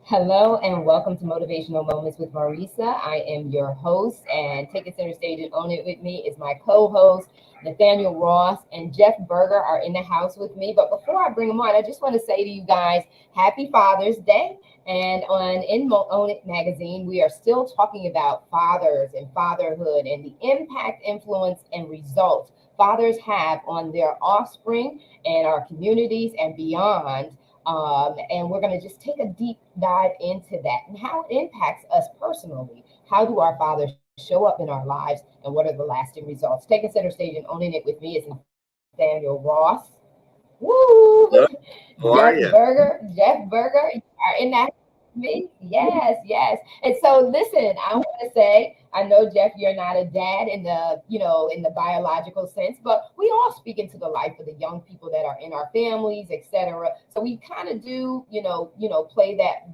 Hello and welcome to Motivational Moments with Marissa. I am your host, and taking center stage and own it with me is my co-host Nathaniel Ross and Jeff Berger are in the house with me. But before I bring them on, I just want to say to you guys, Happy Father's Day! And on Own It magazine, we are still talking about fathers and fatherhood and the impact, influence, and results fathers have on their offspring and our communities and beyond. And we're going to just take a deep dive into that and how it impacts us personally. How do our fathers show up in our lives, and what are the lasting results? Taking center stage and owning it with me is Nathaniel Ross. Woo! Hello, how are you? Jeff Berger, you are in that me? Yes, yes. And so listen, I want to say, I know Jeff, you're not a dad in the biological sense, but we all speak into the life of the young people that are in our families, etc. So we kind of do, play that,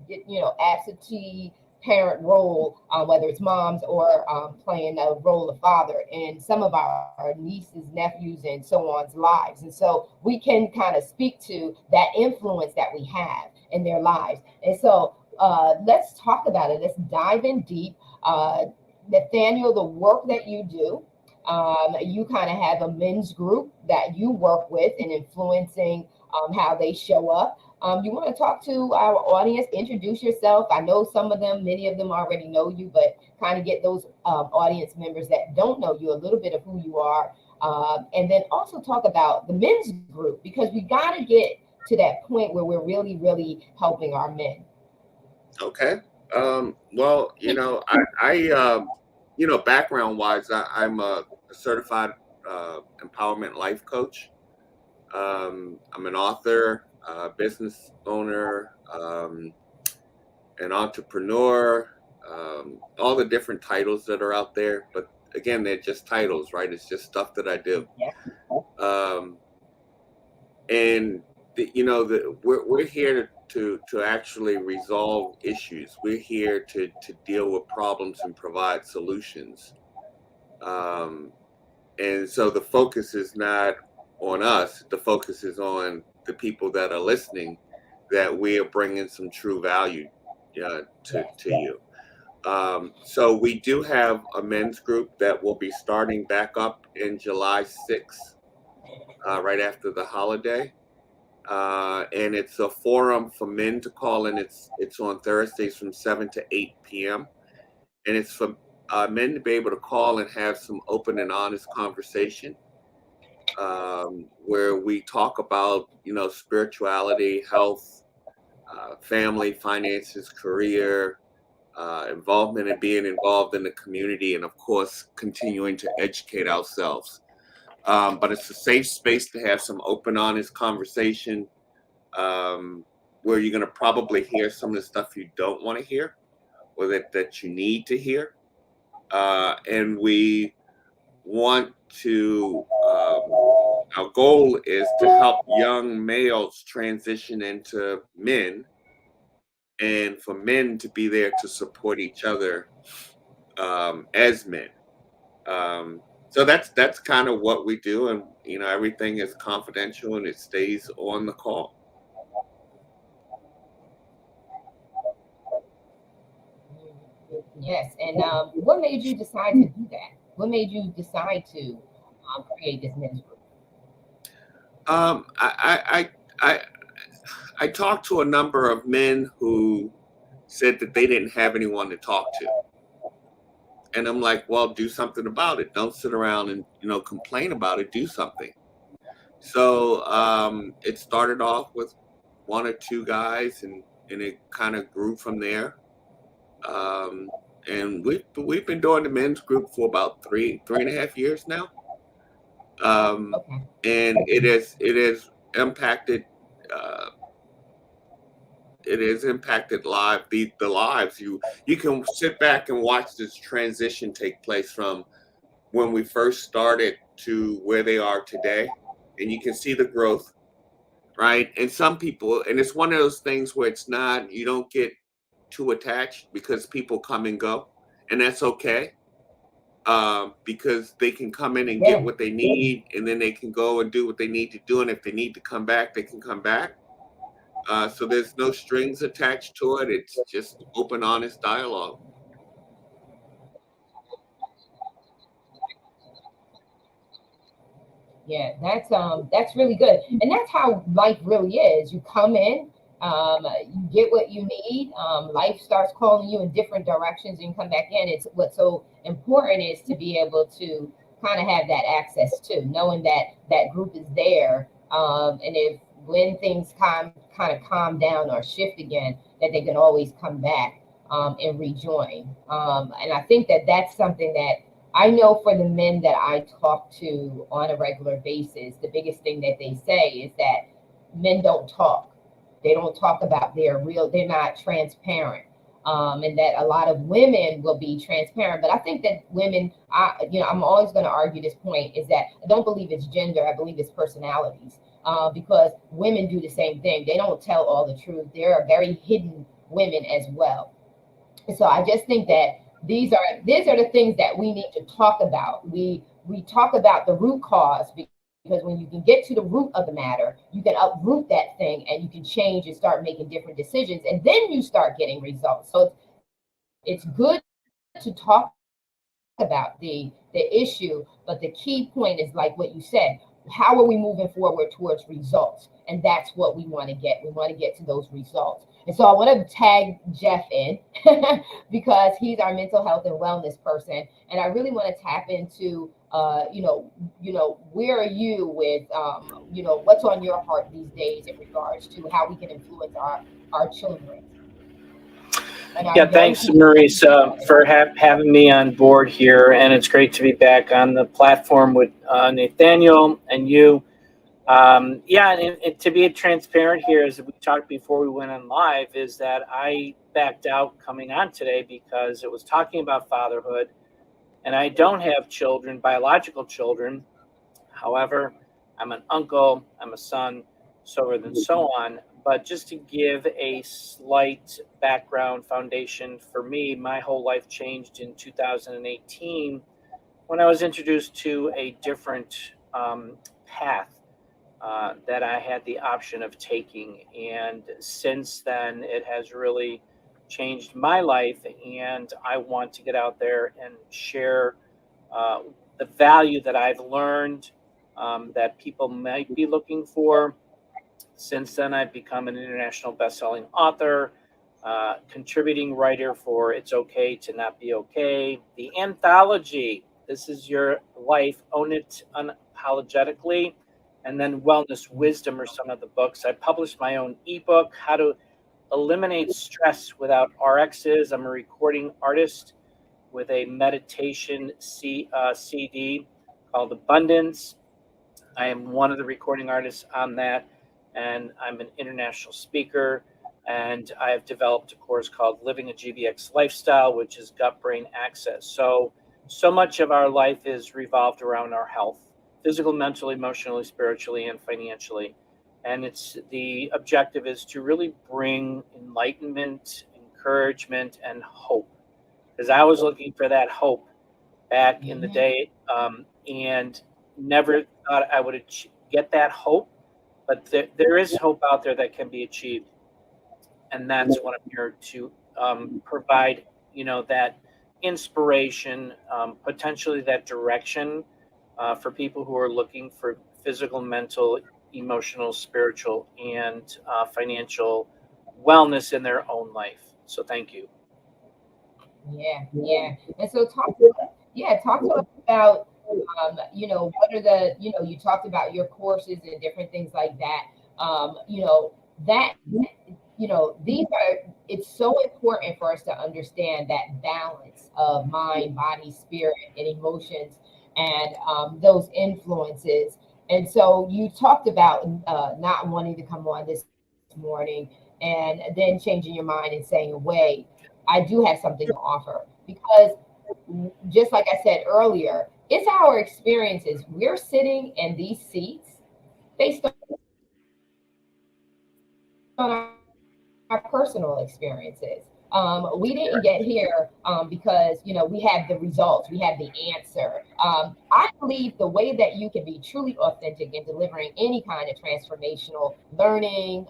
absentee parent role, whether it's moms or playing a role of father in some of our nieces, nephews, and so on's lives. And so we can kind of speak to that influence that we have in their lives. And so let's talk about it. Let's dive in deep. Nathaniel, the work that you do, you kind of have a men's group that you work with and influencing how they show up. You want to talk to our audience, introduce yourself. I know some of them, many of them already know you, but kind of get those audience members that don't know you a little bit of who you are. And then also talk about the men's group because we got to get to that point where we're really, really helping our men. Okay. Well, background wise, I'm a certified empowerment life coach. I'm an author, business owner, an entrepreneur, all the different titles that are out there. But again, they're just titles, right? It's just stuff that I do. Yeah. Um, and we're here to actually resolve issues. We're here to deal with problems and provide solutions. Um, and so the focus is not on us. The focus is on the people that are listening. That we are bringing some true value to Yes. you. So we do have a men's group that will be starting back up in July 6th, right after the holiday. And it's a forum for men to call in. It's on Thursdays from 7 to 8 p.m. And it's for men to be able to call and have some open and honest conversation, where we talk about spirituality, health, family, finances, career, involvement and being involved in the community, and of course continuing to educate ourselves. But it's a safe space to have some open, honest conversation, where you're going to probably hear some of the stuff you don't want to hear or that you need to hear. And we want to, our goal is to help young males transition into men and for men to be there to support each other as men. So that's kind of what we do, and everything is confidential and it stays on the call. Yes. And what made you decide to do that? What made you decide to create this men's group? I I talked to a number of men who said that they didn't have anyone to talk to, and I'm like, well, do something about it. Don't sit around and complain about it. Do something. So it started off with one or two guys, and it kind of grew from there. Um, and we've been doing the men's group for about three and a half years now. Um, Okay. and it has impacted, uh, live the lives. You can sit back and watch this transition take place from when we first started to where they are today, and you can see the growth, right? And some people, and it's one of those things where it's not, you don't get too attached because people come and go, and that's okay. Because they can come in and get Yeah. what they need, and then they can go and do what they need to do, and if they need to come back, they can come back. So there's no strings attached to it. It's just open, honest dialogue. Yeah, that's really good, and that's how life really is. You come in, you get what you need. Life starts calling you in different directions, and you come back in. It's what's so important is to be able to kind of have that access to knowing that that group is there, and if when things kind of calm down or shift again, that they can always come back and rejoin. And I think that that's something that I know for the men that I talk to on a regular basis, the biggest thing that they say is that men don't talk. They don't talk about their real, they're not transparent. And that a lot of women will be transparent. But I think that women, I'm always going to argue this point is that I don't believe it's gender. I believe it's personalities because women do the same thing. They don't tell all the truth. There are very hidden women as well. So I just think that these are the things that we need to talk about. We talk about the root cause because when you can get to the root of the matter, you can uproot that thing and you can change and start making different decisions, and then you start getting results. So it's good to talk about the issue, but the key point is like what you said. How are we moving forward towards results? And that's what we want to get. We want to get to those results. And so I want to tag Jeff in because he's our mental health and wellness person. And I really want to tap into, where are you with, what's on your heart these days in regards to how we can influence our children and our Yeah, young thanks, people. Marissa, for having me on board here. And it's great to be back on the platform with Nathaniel and you. Yeah, and to be transparent here, as we talked before we went on live, is that I backed out coming on today because it was talking about fatherhood. And I don't have children, biological children. However, I'm an uncle, I'm a son, so forth and so on. But just to give a slight background foundation for me, my whole life changed in 2018 when I was introduced to a different path that I had the option of taking. And since then, it has really changed my life. And I want to get out there and share uh, the value that I've learned that people might be looking for. Since then, I've become an international best-selling author, contributing writer for It's Okay to Not Be Okay, the anthology, This Is Your Life, Own It Unapologetically, and then Wellness Wisdom are some of the books. I published my own ebook, How to Eliminate Stress Without RXs. I'm a recording artist with a meditation CD called Abundance. I am one of the recording artists on that, and I'm an international speaker. And I have developed a course called Living a GBX Lifestyle, which is gut brain access. So much of our life is revolved around our health, physical, mental, emotionally, spiritually, and financially. And it's the objective is to really bring enlightenment, encouragement, and hope. Because I was looking for that hope back in the Mhm. day, and never thought I would get that hope. But there is hope out there that can be achieved, and that's what I'm here to provide. That inspiration, potentially that direction for people who are looking for physical, mental, emotional, spiritual, and financial wellness in their own life. So thank you. Yeah, yeah. And so talk to us about what are you talked about your courses and different things like that. That these are it's so important for us to understand that balance of mind, body, spirit, and emotions and those influences. And so you talked about not wanting to come on this morning and then changing your mind and saying, wait, I do have something to offer because just like I said earlier, it's our experiences. We're sitting in these seats based on our personal experiences. We didn't get here because we have the results, we have the answer. I believe the way that you can be truly authentic in delivering any kind of transformational learning,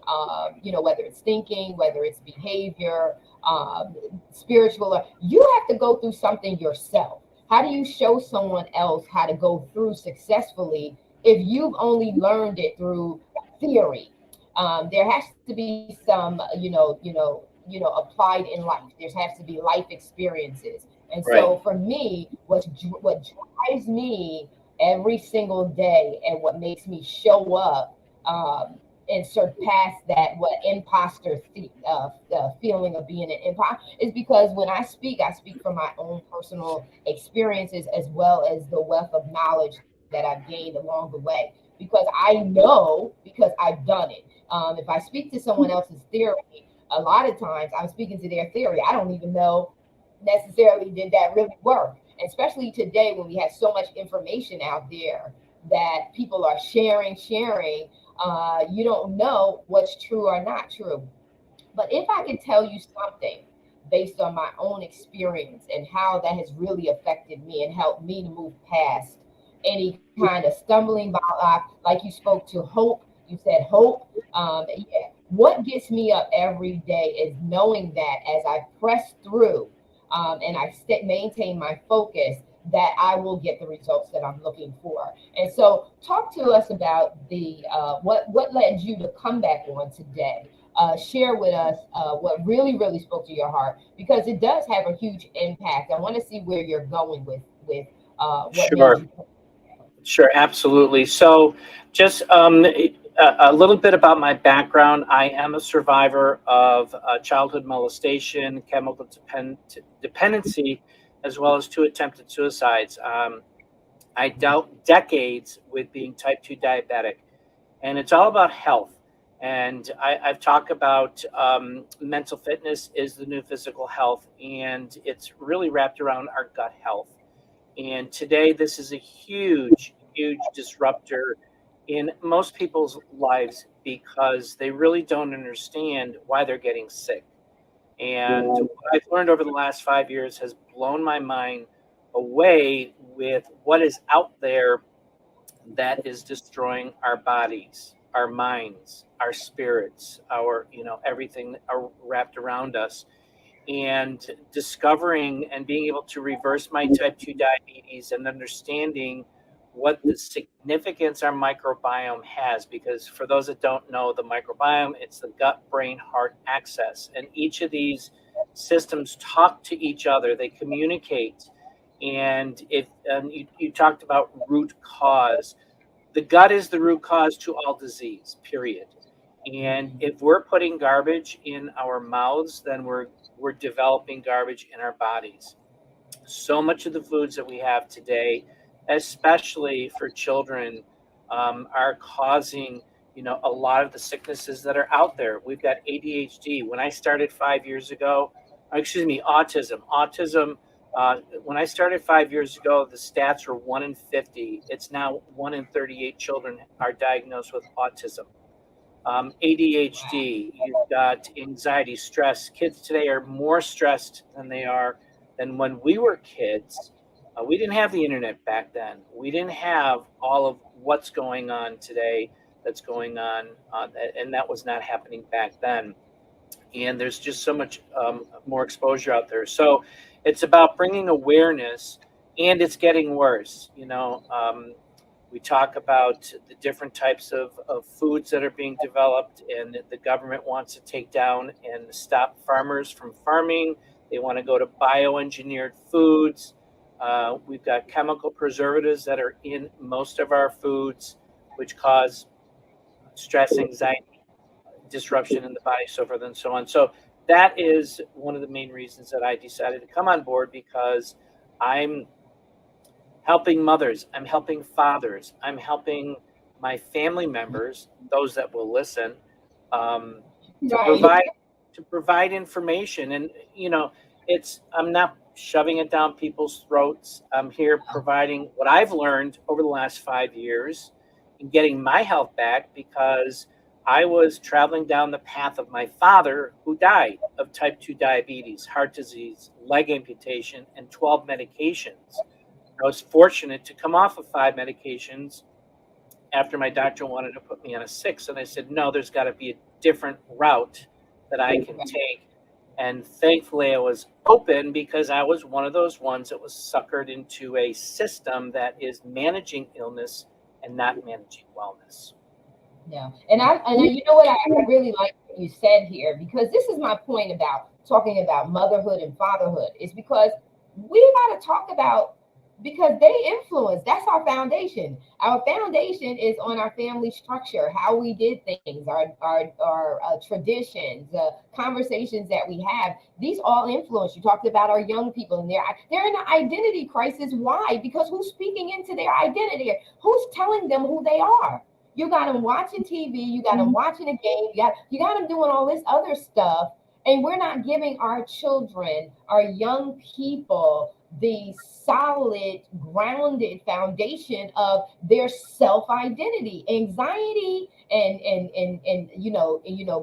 whether it's thinking, whether it's behavior, spiritual, you have to go through something yourself. How do you show someone else how to go through successfully if you've only learned it through theory? There has to be some, applied in life. There has to be life experiences. And so Right. for me, what drives me every single day and what makes me show up and surpass that what imposter feeling of being an imposter is because when I speak from my own personal experiences as well as the wealth of knowledge that I've gained along the way. Because I know, because I've done it. If I speak to someone else's theory, a lot of times I'm speaking to their theory. I don't even know necessarily did that really work. Especially today when we have so much information out there that people are sharing. You don't know what's true or not true. But if I can tell you something based on my own experience and how that has really affected me and helped me to move past any kind of stumbling block, like you spoke to hope, you said hope. Yeah. What gets me up every day is knowing that as I press through and I maintain my focus, that I will get the results that I'm looking for. And so, talk to us about the what led you to come back on today. Share with us what really spoke to your heart because it does have a huge impact. I want to see where you're going with what made Sure. you. Sure, absolutely. So, just a little bit about my background. I am a survivor of childhood molestation, chemical dependency, as well as two attempted suicides. I dealt decades with being type 2 diabetic, and it's all about health. And I've talked about mental fitness is the new physical health, and it's really wrapped around our gut health. And today, this is a huge disruptor in most people's lives because they really don't understand why they're getting sick. And what I've learned over the last 5 years has blown my mind away with what is out there that is destroying our bodies, our minds, our spirits, our, everything are wrapped around us, and discovering and being able to reverse my type 2 diabetes and understanding what the significance our microbiome has. Because for those that don't know, the microbiome, it's the gut brain heart axis, and each of these systems talk to each other, they communicate. And if you talked about root cause, the gut is the root cause to all disease, period. And if we're putting garbage in our mouths, then we're developing garbage in our bodies. So much of the foods that we have today, especially for children, are causing a lot of the sicknesses that are out there. We've got ADHD. When I started 5 years ago, excuse me, autism. When I started 5 years ago, the stats were 1 in 50. It's now 1 in 38 children are diagnosed with autism. ADHD, you've got anxiety, stress. Kids today are more stressed than when we were kids. We didn't have the internet back then. We didn't have all of what's going on today that's going on, and that was not happening back then. And there's just so much more exposure out there. So it's about bringing awareness, and it's getting worse. We talk about the different types of foods that are being developed, and the government wants to take down and stop farmers from farming. They want to go to bioengineered foods. We've got chemical preservatives that are in most of our foods, which cause stress, anxiety, disruption in the body, so forth and so on. So that is one of the main reasons that I decided to come on board, because I'm helping mothers, I'm helping fathers, I'm helping my family members, those that will listen, um, to Right. provide information. And it's I'm not shoving it down people's throats. I'm here providing what I've learned over the last 5 years and getting my health back, because I was traveling down the path of my father, who died of type 2 diabetes, heart disease, leg amputation, and 12 medications. I was fortunate to come off of 5 medications after my doctor wanted to put me on a 6. And I said, no, there's got to be a different route that I can take. And thankfully, I was open, because I was one of those ones that was suckered into a system that is managing illness and not managing wellness. Yeah. And you know what, I really like what you said here, because this is my point about talking about motherhood and fatherhood, is because we got to talk about, because they influence, that's our foundation. Our foundation is on our family structure, how we did things, our traditions, conversations that we have. These all influence. You talked about our young people, and they're in an identity crisis. Why? Because who's speaking into their identity? Who's telling them who they are? You got them watching TV, you got them watching a game, you got them doing all this other stuff, and we're not giving our children, our young people, the solid, grounded foundation of their self identity. Anxiety and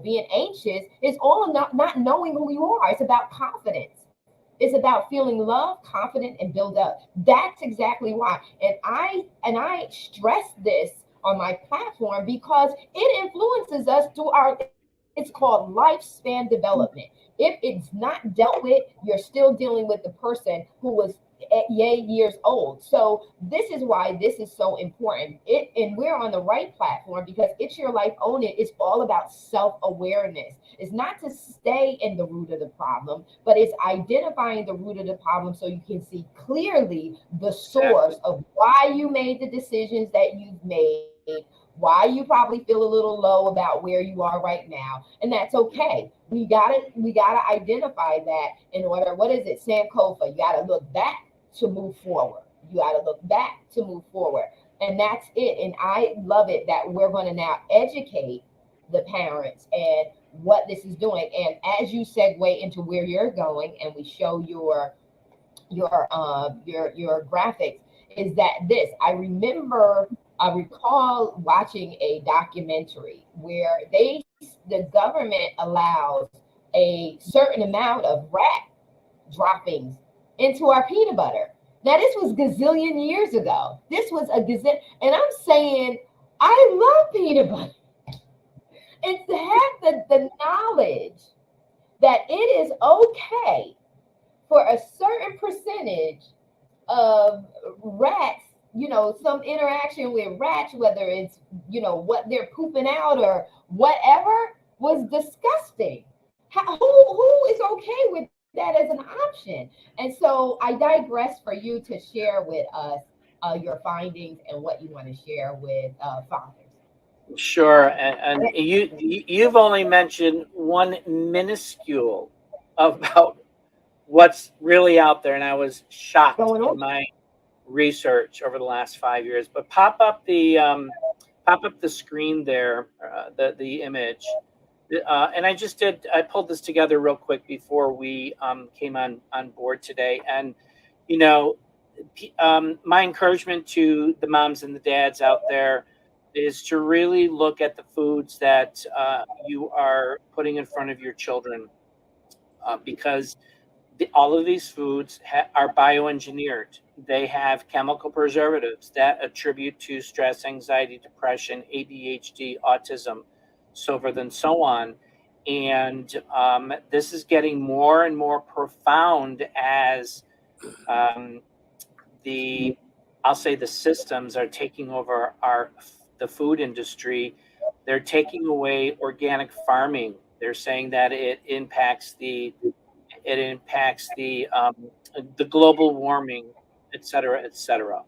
being anxious is all not knowing who you are. It's about confidence. It's about feeling loved, confident, and build up. That's exactly why. And I stress this on my platform because it influences us through it's called lifespan development. If it's not dealt with, you're still dealing with the person who was at 8 years old. So this is why this is so important. And we're on the right platform because it's your life, own it. It's all about self-awareness. It's not to stay in the root of the problem, but it's identifying the root of the problem so you can see clearly the source of why you made the decisions that you've made, why you probably feel a little low about where you are right now. And that's okay. We gotta identify that in order. What is it, Sankofa? You gotta look back to move forward. You gotta look back to move forward. And that's it. And I love it that we're going to now educate the parents and what this is doing. And as you segue into where you're going, and we show your graphics, is that this I recall watching a documentary where the government allows a certain amount of rat droppings into our peanut butter. Now, this was gazillion years ago. This was a gazillion, and I'm saying I love peanut butter. And to have the knowledge that it is okay for a certain percentage of rats, some interaction with rats, whether it's, what they're pooping out or whatever, was disgusting. Who is okay with that as an option? And so I digress for you to share with us your findings and what you want to share with fathers. Sure, and you've only mentioned one minuscule about what's really out there, and I was shocked in my research over the last 5 years. But pop up the screen there, the image, and I pulled this together real quick before we came on board today, and my encouragement to the moms and the dads out there is to really look at the foods that you are putting in front of your children, because all of these foods are bioengineered. They have chemical preservatives that attribute to stress, anxiety, depression, ADHD, autism, so forth and so on. And this is getting more and more profound as I'll say the systems are taking over the food industry. They're taking away organic farming. They're saying that it impacts the global warming, et cetera, et cetera.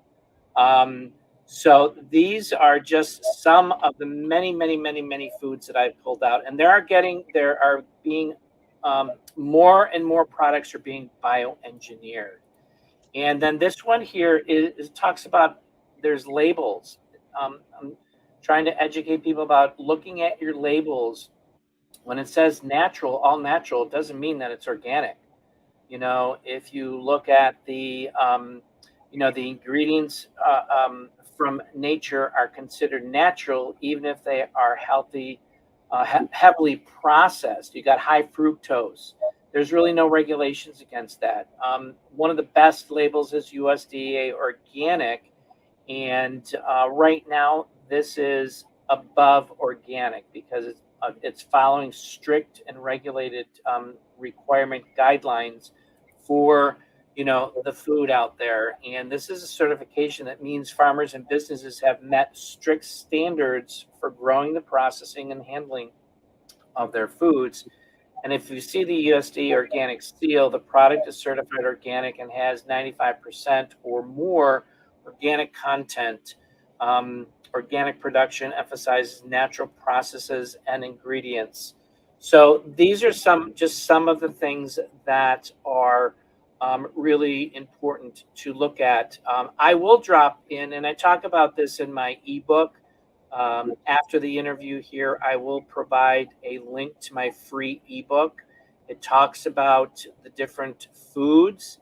So these are just some of the many, many, many, many foods that I've pulled out, and there are being more and more products are being bioengineered. And then this one here talks about, there's labels. I'm trying to educate people about looking at your labels. When it says natural, all natural, it doesn't mean that it's organic. If you look at the ingredients from nature are considered natural, even if they are healthy heavily processed. You got high fructose. There's really no regulations against that. One of the best labels is USDA organic, and right now this is above organic because it's following strict and regulated requirement guidelines for the food out there. And this is a certification that means farmers and businesses have met strict standards for growing, the processing, and handling of their foods. And if you see the USD organic seal, the product is certified organic and has 95% or more organic content. Organic production emphasizes natural processes and ingredients. So these are some of the things that are really important to look at. I will drop in, and I talk about this in my ebook. After the interview here, I will provide a link to my free ebook. It talks about the different foods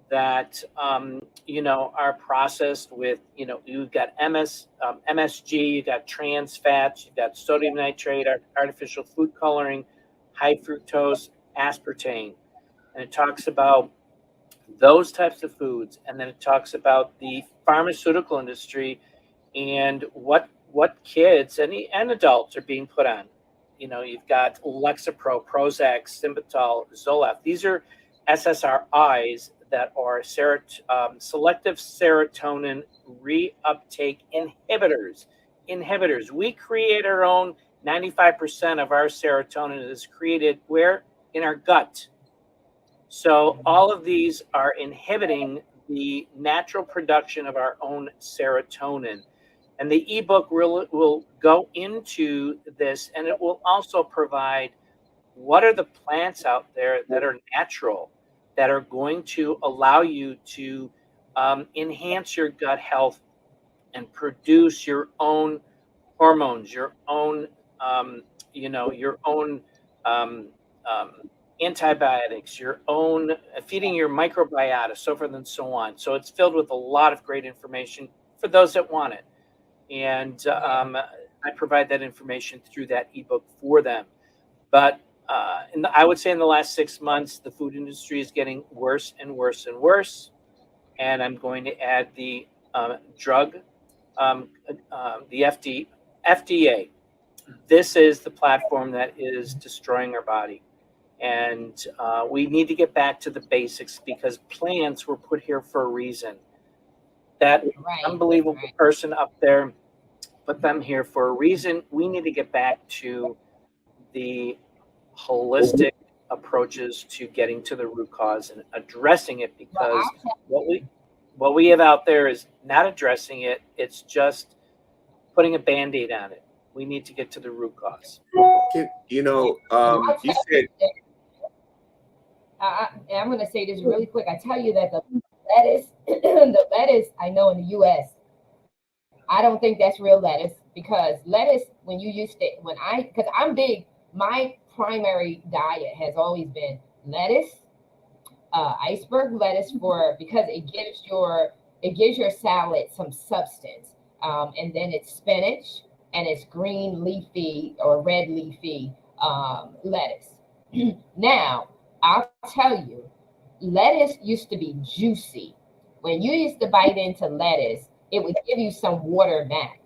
that are processed with, you've got MSG, you've got trans fats, you've got sodium nitrate, artificial food coloring, high fructose, aspartame. And it talks about those types of foods. And then it talks about the pharmaceutical industry and what kids and adults are being put on. You've got Lexapro, Prozac, Symbitol, Zoloft. These are SSRIs that are selective serotonin reuptake inhibitors. We create our own. 95% of our serotonin is created where? In our gut. So all of these are inhibiting the natural production of our own serotonin. And the ebook will go into this, and it will also provide what are the plants out there that are natural, that are going to allow you to enhance your gut health and produce your own hormones, your own, your own antibiotics, your own feeding your microbiota, so forth and so on. So it's filled with a lot of great information for those that want it. And I provide that information through that ebook for them. But I would say in the last 6 months, the food industry is getting worse and worse and worse. And I'm going to add the drug, the FDA. This is the platform that is destroying our body. And we need to get back to the basics because plants were put here for a reason. That unbelievable person up there put them here for a reason. We need to get back to the holistic approaches to getting to the root cause and addressing it, because what we have out there is not addressing it. It's just putting a Band-Aid on it. We need to get to the root cause. You said, I'm going to say this really quick. I tell you that the lettuce I know in the U.S., I don't think that's real lettuce, because lettuce, when you used it, because I'm big, my primary diet has always been lettuce, iceberg lettuce, because it gives your salad some substance, and then it's spinach and it's green leafy or red leafy lettuce. Now, I'll tell you, lettuce used to be juicy. When you used to bite into lettuce, it would give you some water back.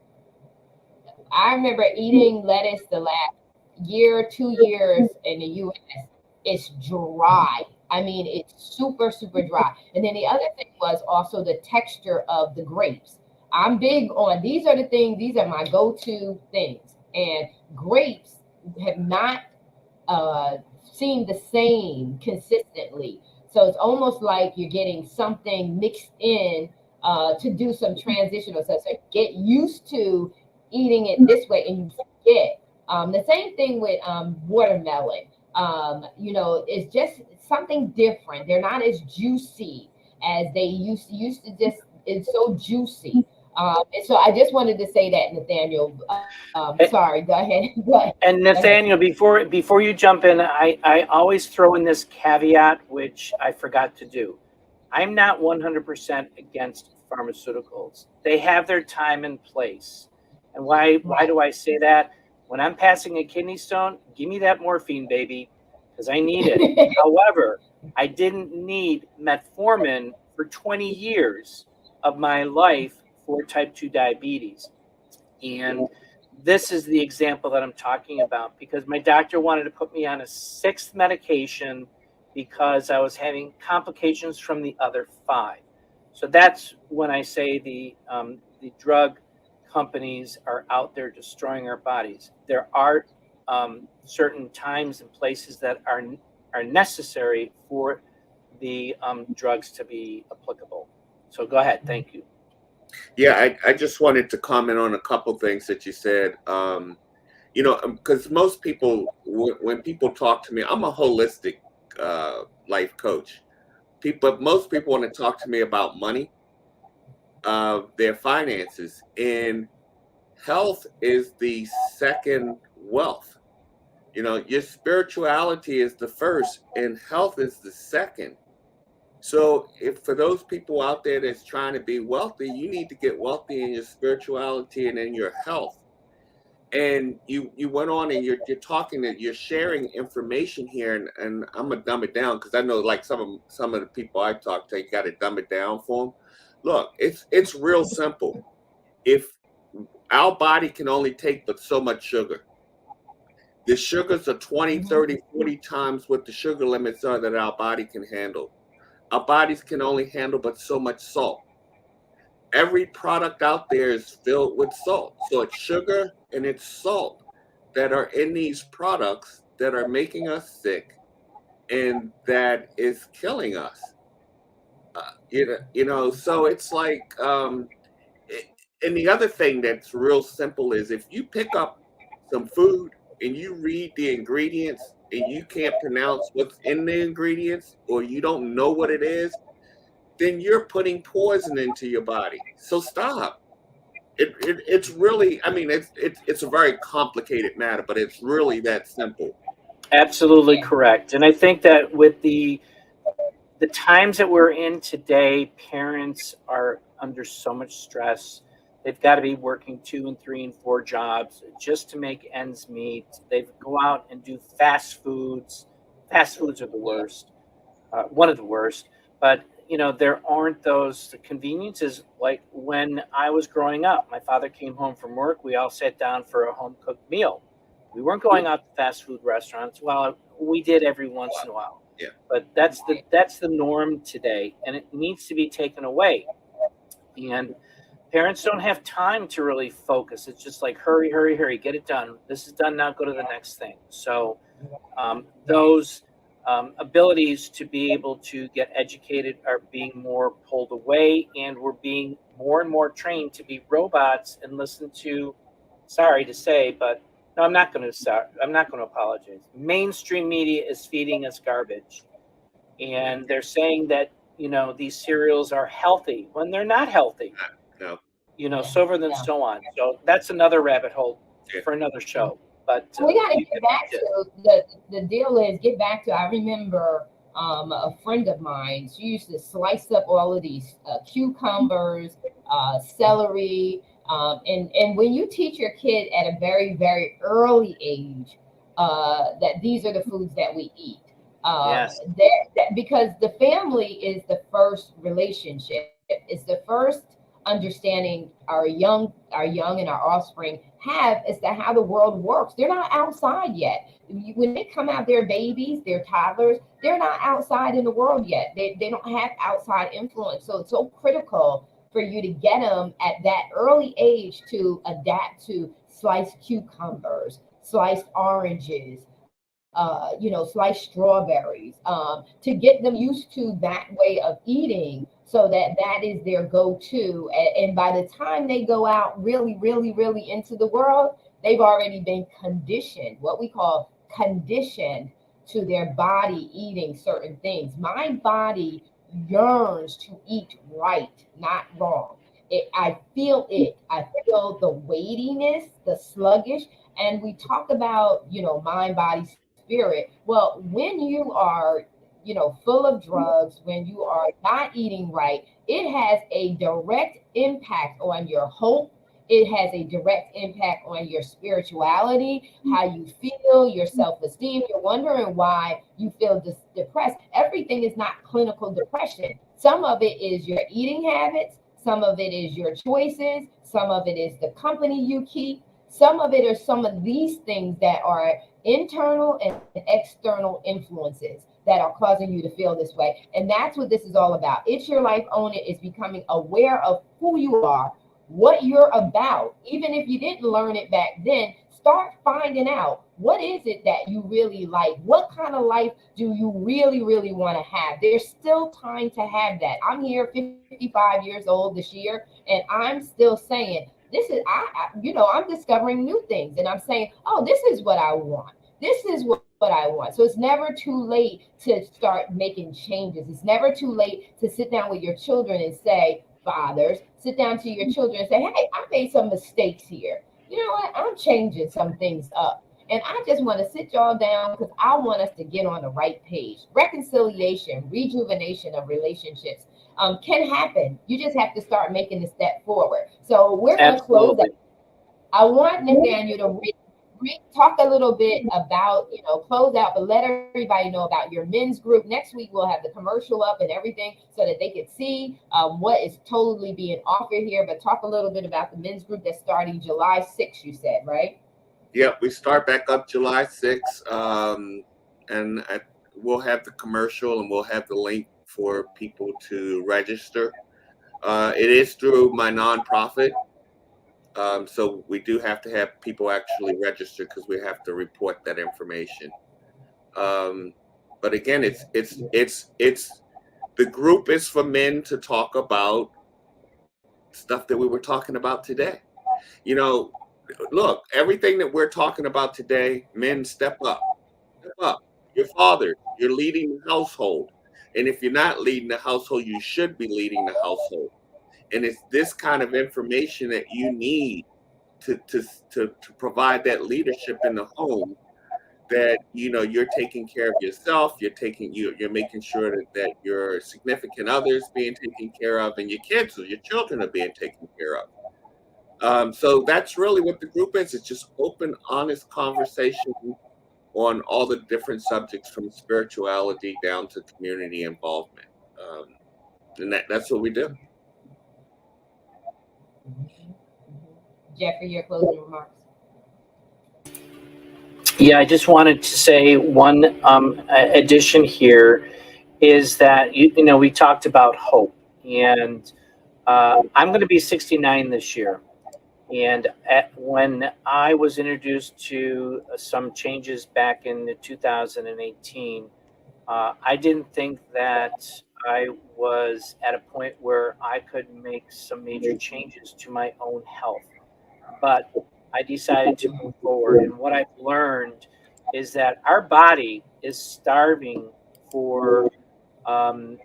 I remember eating lettuce the last year, 2 years in the U.S. It's dry. I mean, it's super, super dry. And then the other thing was also the texture of the grapes. I'm big on, these are my go-to things. And grapes have not seemed the same consistently. So it's almost like you're getting something mixed in to do some transitional stuff. So get used to eating it this way and you forget. The same thing with watermelon. It's just something different. They're not as juicy as they used to just, it's so juicy. And so I just wanted to say that, Nathaniel. Sorry, go ahead. And Nathaniel, before you jump in, I always throw in this caveat, which I forgot to do. I'm not 100% against pharmaceuticals. They have their time and place. And why do I say that? When I'm passing a kidney stone, give me that morphine, baby, because I need it. However, I didn't need metformin for 20 years of my life for type 2 diabetes. And this is the example that I'm talking about because my doctor wanted to put me on a sixth medication because I was having complications from the other five. So that's when I say the drug companies are out there destroying our bodies. There are certain times and places that are necessary for the drugs to be applicable. So go ahead. Thank you. Yeah, I just wanted to comment on a couple things that you said. Because most people, when people talk to me, I'm a holistic life coach. Most people want to talk to me about money, their finances, and health is the second wealth. Your spirituality is the first, and health is the second. So, if for those people out there that's trying to be wealthy, you need to get wealthy in your spirituality and in your health. And you went on and you're talking that you're sharing information here, and I'm gonna dumb it down because I know like some of the people I talk to, you got to dumb it down for them. Look, it's real simple. If our body can only take but so much sugar, the sugars are 20, 30, 40 times what the sugar limits are that our body can handle. Our bodies can only handle but so much salt. Every product out there is filled with salt. So it's sugar and it's salt that are in these products that are making us sick and that is killing us. So it's like, and the other thing that's real simple is if you pick up some food and you read the ingredients and you can't pronounce what's in the ingredients or you don't know what it is, then you're putting poison into your body. So stop. It's really, I mean, it's a very complicated matter, but it's really that simple. Absolutely correct. And I think that with the times that we're in today, parents are under so much stress. They've got to be working 2 and 3 and 4 jobs just to make ends meet. They go out and do fast foods. Fast foods are the worst, one of the worst. But there aren't those conveniences like when I was growing up. My father came home from work. We all sat down for a home cooked meal. We weren't going out to fast food restaurants. Well, we did every once in a while, Yeah. but that's the norm today, and it needs to be taken away. And parents don't have time to really focus. It's just like hurry, hurry, hurry, get it done. This is done now. Go to the next thing. So those abilities to be able to get educated are being more pulled away, and we're being more and more trained to be robots and listen to. Sorry to say, but no, I'm not going to start. I'm not going to apologize. Mainstream media is feeding us garbage, and they're saying that these cereals are healthy when they're not healthy. No. So forth and so on. So that's another rabbit hole Yeah. for another show. But we got to get back to the deal is get back to. I remember a friend of mine. She used to slice up all of these cucumbers, celery, and when you teach your kid at a very very early age that these are the foods that we eat. Yes. Because the family is the first relationship. It's the first understanding our young and our offspring have as to how the world works. They're not outside yet. When they come out, they're babies, they're toddlers, they're not outside in the world yet. They don't have outside influence. So it's so critical for you to get them at that early age to adapt to sliced cucumbers, sliced oranges, sliced strawberries, to get them used to that way of eating so that that is their go-to. And by the time they go out really, really, really into the world, they've already been conditioned, what we call conditioned to their body eating certain things. My body yearns to eat right, not wrong. I feel it. I feel the weightiness, the sluggish, and we talk about mind, body, spirit. Well, when you are full of drugs, when you are not eating right, it has a direct impact on your hope. It has a direct impact on your spirituality, how you feel, your self-esteem. You're wondering why you feel depressed. Everything is not clinical depression. Some of it is your eating habits, some of it is your choices, some of it is the company you keep, some of it are some of these things that are internal and external influences that are causing you to feel this way. And that's what this is all about. It's Your Life, Own It is becoming aware of who you are, what you're about. Even if you didn't learn it back then, start finding out what is it that you really like. What kind of life do you really, really want to have? There's still time to have that. I'm here 55 years old this year, and I'm still saying, this is, I'm discovering new things, and I'm saying, oh, this is what I want. This is what I want. So it's never too late to start making changes. It's never too late to sit down with your children and say, fathers, sit down to your children and say, hey, I made some mistakes here. You know what? I'm changing some things up. And I just want to sit y'all down because I want us to get on the right page. Reconciliation, rejuvenation of relationships can happen. You just have to start making the step forward. So we're going to close Absolutely. out. I want Nathaniel to talk a little bit about, close out, but let everybody know about your men's group. Next week, we'll have the commercial up and everything so that they can see what is totally being offered here. But talk a little bit about the men's group that's starting July 6th, you said, right? Yeah, we start back up July 6th, and we'll have the commercial and we'll have the link for people to register. It is through my nonprofit, so we do have to have people actually register because we have to report that information. But again, it's the group is for men to talk about stuff that we were talking about today. You know, look, everything that we're talking about today, men, step up. Step up. You're fathers. You're leading the household. And if you're not leading the household, you should be leading the household. And it's this kind of information that you need to to to provide that leadership in the home, that you're taking care of yourself, you're making sure that your significant others being taken care of, and your kids or your children are being taken care of. So that's really what the group is. It's just open, honest conversation on all the different subjects from spirituality down to community involvement. And that's what we do. Jeffrey, your closing remarks. Yeah, I just wanted to say one addition here is that we talked about hope, and I'm going to be 69 this year. And when I was introduced to some changes back in 2018, I didn't think that I was at a point where I could make some major changes to my own health. But I decided to move forward. And what I've learned is that our body is starving for um,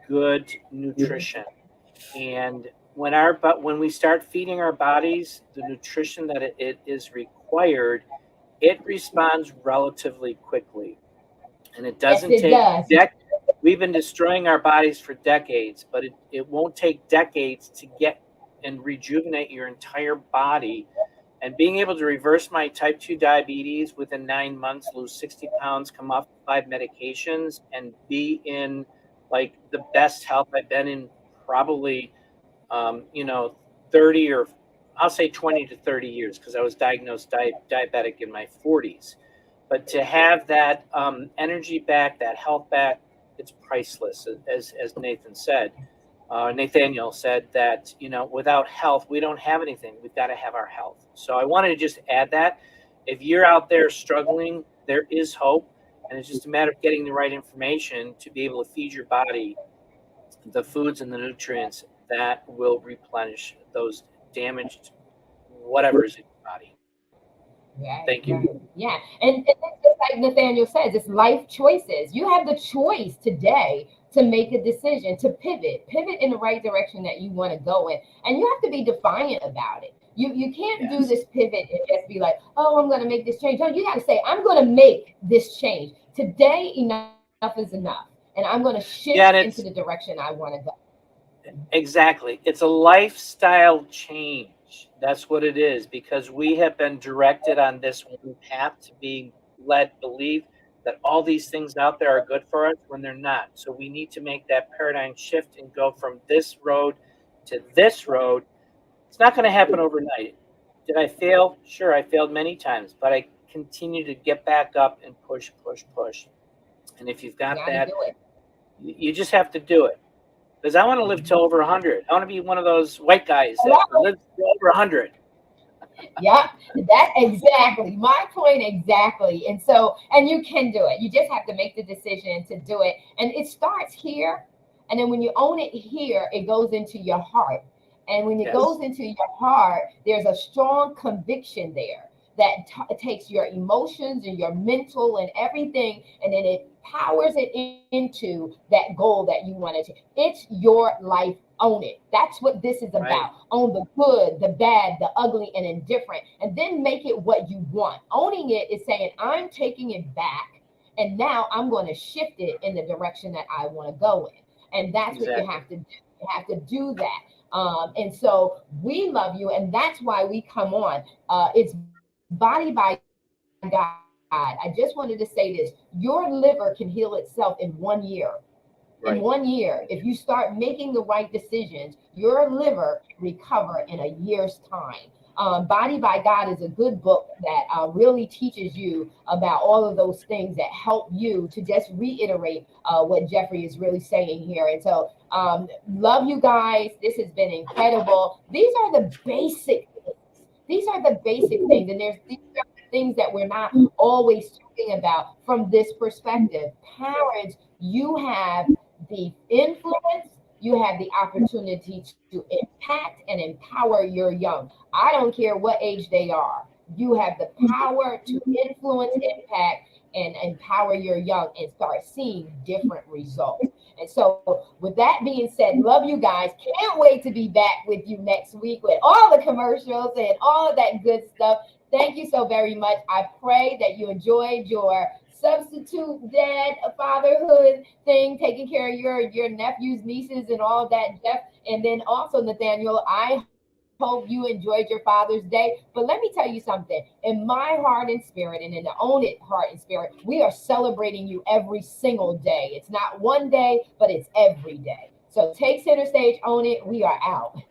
good nutrition. And when we start feeding our bodies the nutrition that it is required, it responds relatively quickly. And it Yes, doesn't it take does. we've been destroying our bodies for decades, but it won't take decades to get and rejuvenate your entire body. And being able to reverse my type 2 diabetes within 9 months, lose 60 pounds, come off 5 medications, and be in like the best health I've been in probably, um, you know, 30 or I'll say 20 to 30 years, because I was diagnosed diabetic in my 40s. But to have that energy back, that health back, it's priceless. As Nathaniel said that, without health, we don't have anything. We've got to have our health. So I wanted to just add that. If you're out there struggling, there is hope. And it's just a matter of getting the right information to be able to feed your body the foods and the nutrients that will replenish those damaged whatever is in your body. Right, Thank right. you. Yeah. And it's just like Nathaniel says, it's life choices. You have the choice today to make a decision, to pivot in the right direction that you want to go in. And you have to be defiant about it. You can't do Yes. this pivot and just be like, oh, I'm going to make this change. No, you got to say, I'm going to make this change. Today, enough is enough. And I'm going to shift into Yeah, the and direction I want to go. exactly. It's a lifestyle change That's what it is, because we have been directed on this one path to be led believe that all these things out there are good for us when they're not. So we need to make that paradigm shift and go from this road to this road. It's not going to happen overnight. Did I fail? Sure, I failed many times, but I continue to get back up and push, push, push. And if you've You got got to that, do it. you just have to do it. Because I want to live till over 100. I want to be one of those white guys that Hello? lives till over 100. Yep, that exactly my point exactly. And so, and you can do it. You just have to make the decision to do it. And it starts here. And then when you own it here, it goes into your heart. And when it Yes, goes into your heart, there's a strong conviction there that takes your emotions and your mental and everything, and then it powers it into that goal that you wanted to. It's your life. Own it. That's what this is right. about. Own the good, the bad, the ugly, and indifferent, and then make it what you want. Owning it is saying, I'm taking it back, and now I'm going to shift it in the direction that I want to go in. And that's what you Exactly. have to do. You have to do that. And so we love you, and that's why we come on. It's body by God. I just wanted to say this: your liver can heal itself in 1 year. In 1 year, Right. if you start making the right decisions, your liver can recover in a year's time. Body by God is a good book that really teaches you about all of those things that help you to just reiterate what Jeffrey is really saying here. And so, love you guys. This has been incredible. These are the basic things. These are the basic things. And these are the things that we're not always talking about from this perspective. Parents, you have the influence, you have the opportunity to impact and empower your young. I don't care what age they are. You have the power to influence, impact, and empower your young and start seeing different results. And so, with that being said, love you guys. Can't wait to be back with you next week with all the commercials and all of that good stuff. Thank you so very much. I pray that you enjoyed your substitute dad fatherhood thing, taking care of your nephews, nieces, and all of that, Jeff. And then also, Nathaniel, I hope you enjoyed your Father's Day. But let me tell you something. In my heart and spirit, and in the Own It heart and spirit, we are celebrating you every single day. It's not one day, but it's every day. So take center stage, own it. We are out.